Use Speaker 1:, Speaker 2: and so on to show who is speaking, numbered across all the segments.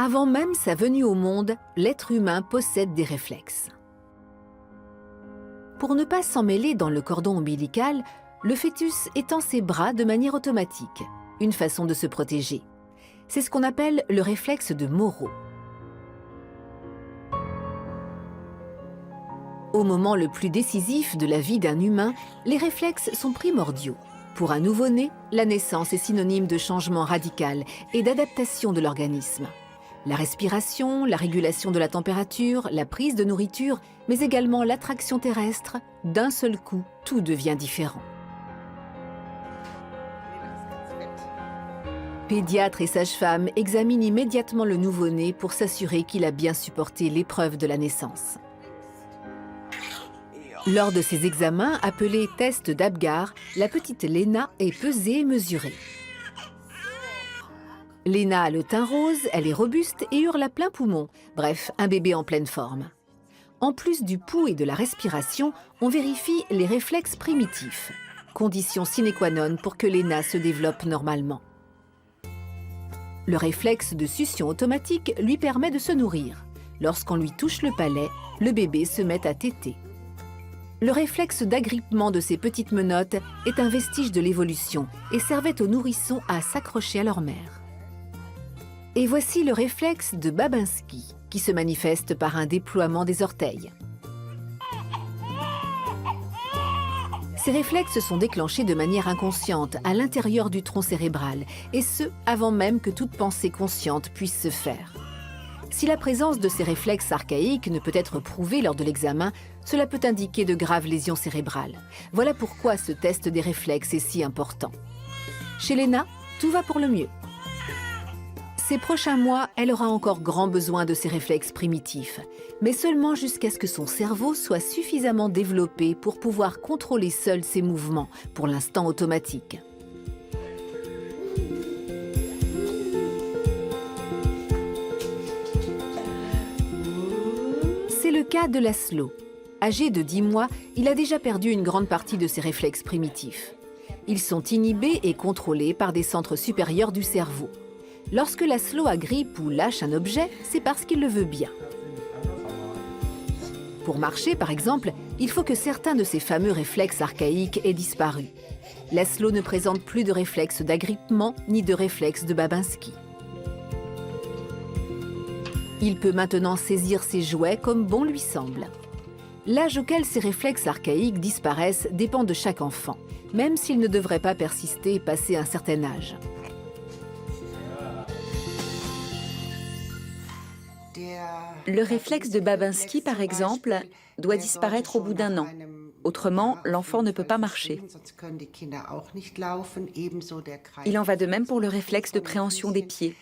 Speaker 1: Avant même sa venue au monde, l'être humain possède des réflexes. Pour ne pas s'emmêler dans le cordon ombilical, le fœtus étend ses bras de manière automatique, une façon de se protéger. C'est ce qu'on appelle le réflexe de Moro. Au moment le plus décisif de la vie d'un humain, les réflexes sont primordiaux. Pour un nouveau-né, la naissance est synonyme de changement radical et d'adaptation de l'organisme. La respiration, la régulation de la température, la prise de nourriture, mais également l'attraction terrestre, d'un seul coup, tout devient différent. Pédiatres et sages-femmes examinent immédiatement le nouveau-né pour s'assurer qu'il a bien supporté l'épreuve de la naissance. Lors de ces examens, appelés tests d'Apgar, la petite Léna est pesée et mesurée. Léna a le teint rose, elle est robuste et hurle à plein poumon. Bref, un bébé en pleine forme. En plus du pouls et de la respiration, on vérifie les réflexes primitifs, condition sine qua non pour que Léna se développe normalement. Le réflexe de succion automatique lui permet de se nourrir. Lorsqu'on lui touche le palais, le bébé se met à téter. Le réflexe d'agrippement de ces petites menottes est un vestige de l'évolution et servait aux nourrissons à s'accrocher à leur mère. Et voici le réflexe de Babinski, qui se manifeste par un déploiement des orteils. Ces réflexes sont déclenchés de manière inconsciente à l'intérieur du tronc cérébral, et ce, avant même que toute pensée consciente puisse se faire. Si la présence de ces réflexes archaïques ne peut être prouvée lors de l'examen, cela peut indiquer de graves lésions cérébrales. Voilà pourquoi ce test des réflexes est si important. Chez Léna, tout va pour le mieux. Ces prochains mois, elle aura encore grand besoin de ces réflexes primitifs, mais seulement jusqu'à ce que son cerveau soit suffisamment développé pour pouvoir contrôler seul ses mouvements, pour l'instant automatiques. C'est le cas de Laszlo. Âgé de 10 mois, il a déjà perdu une grande partie de ses réflexes primitifs. Ils sont inhibés et contrôlés par des centres supérieurs du cerveau. Lorsque Laszlo agrippe ou lâche un objet, c'est parce qu'il le veut bien. Pour marcher, par exemple, il faut que certains de ces fameux réflexes archaïques aient disparu. Laszlo ne présente plus de réflexes d'agrippement ni de réflexes de Babinski. Il peut maintenant saisir ses jouets comme bon lui semble. L'âge auquel ces réflexes archaïques disparaissent dépend de chaque enfant, même s'ils ne devraient pas persister passé un certain âge.
Speaker 2: Le réflexe de Babinski, par exemple, doit disparaître au bout d'1 an. Autrement, l'enfant ne peut pas marcher. Il en va de même pour le réflexe de préhension des pieds,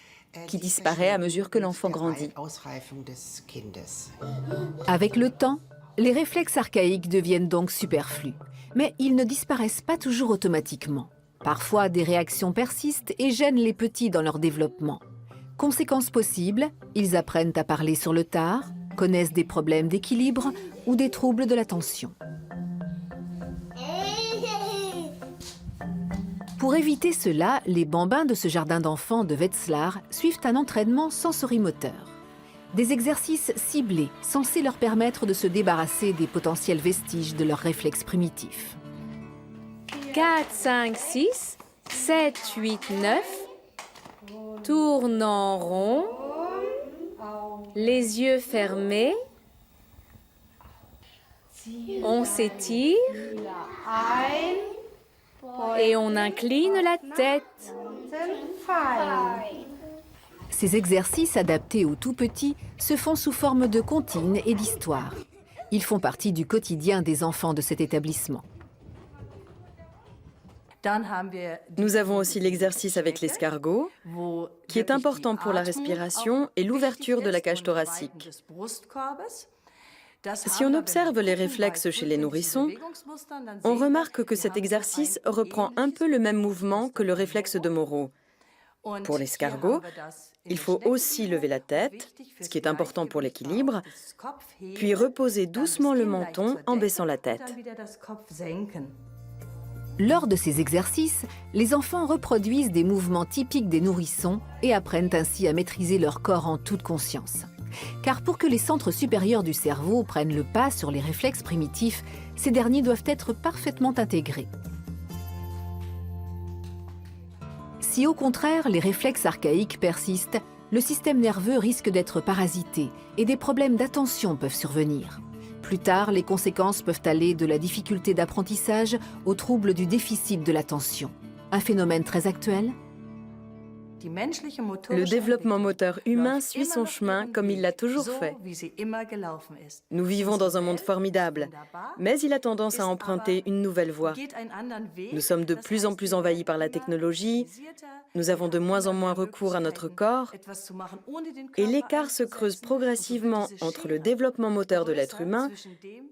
Speaker 2: qui disparaît à mesure que l'enfant grandit.
Speaker 1: Avec le temps, les réflexes archaïques deviennent donc superflus. Mais ils ne disparaissent pas toujours automatiquement. Parfois, des réactions persistent et gênent les petits dans leur développement. Conséquence possible, ils apprennent à parler sur le tard, connaissent des problèmes d'équilibre ou des troubles de l'attention. Pour éviter cela, les bambins de ce jardin d'enfants de Wetzlar suivent un entraînement sensorimoteur. Des exercices ciblés censés leur permettre de se débarrasser des potentiels vestiges de leurs réflexes primitifs.
Speaker 3: 4, 5, 6, 7, 8, 9. Tourne en rond, les yeux fermés, on s'étire et on incline la tête.
Speaker 1: Ces exercices adaptés aux tout-petits se font sous forme de comptines et d'histoires. Ils font partie du quotidien des enfants de cet établissement.
Speaker 2: Nous avons aussi l'exercice avec l'escargot, qui est important pour la respiration et l'ouverture de la cage thoracique. Si on observe les réflexes chez les nourrissons, on remarque que cet exercice reprend un peu le même mouvement que le réflexe de Moro. Pour l'escargot, il faut aussi lever la tête, ce qui est important pour l'équilibre, puis reposer doucement le menton en baissant la tête.
Speaker 1: Lors de ces exercices, les enfants reproduisent des mouvements typiques des nourrissons et apprennent ainsi à maîtriser leur corps en toute conscience. Car pour que les centres supérieurs du cerveau prennent le pas sur les réflexes primitifs, ces derniers doivent être parfaitement intégrés. Si au contraire les réflexes archaïques persistent, le système nerveux risque d'être parasité et des problèmes d'attention peuvent survenir. Plus tard, les conséquences peuvent aller de la difficulté d'apprentissage aux troubles du déficit de l'attention. Un phénomène très actuel.
Speaker 2: Le développement moteur humain suit son chemin comme il l'a toujours fait. Nous vivons dans un monde formidable, mais il a tendance à emprunter une nouvelle voie. Nous sommes de plus en plus envahis par la technologie, nous avons de moins en moins recours à notre corps, et l'écart se creuse progressivement entre le développement moteur de l'être humain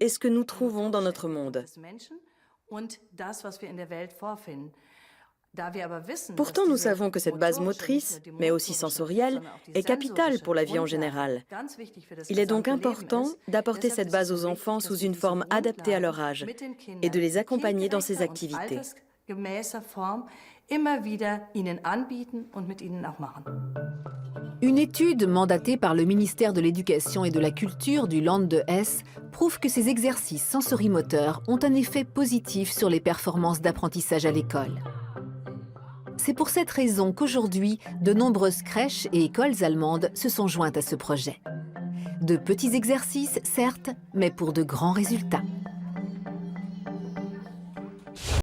Speaker 2: et ce que nous trouvons dans notre monde. Pourtant, nous savons que cette base motrice, mais aussi sensorielle, est capitale pour la vie en général. Il est donc important d'apporter cette base aux enfants sous une forme adaptée à leur âge et de les accompagner dans ces activités.
Speaker 1: Une étude mandatée par le ministère de l'Éducation et de la Culture du Land de Hesse prouve que ces exercices sensorimoteurs ont un effet positif sur les performances d'apprentissage à l'école. C'est pour cette raison qu'aujourd'hui, de nombreuses crèches et écoles allemandes se sont jointes à ce projet. De petits exercices, certes, mais pour de grands résultats.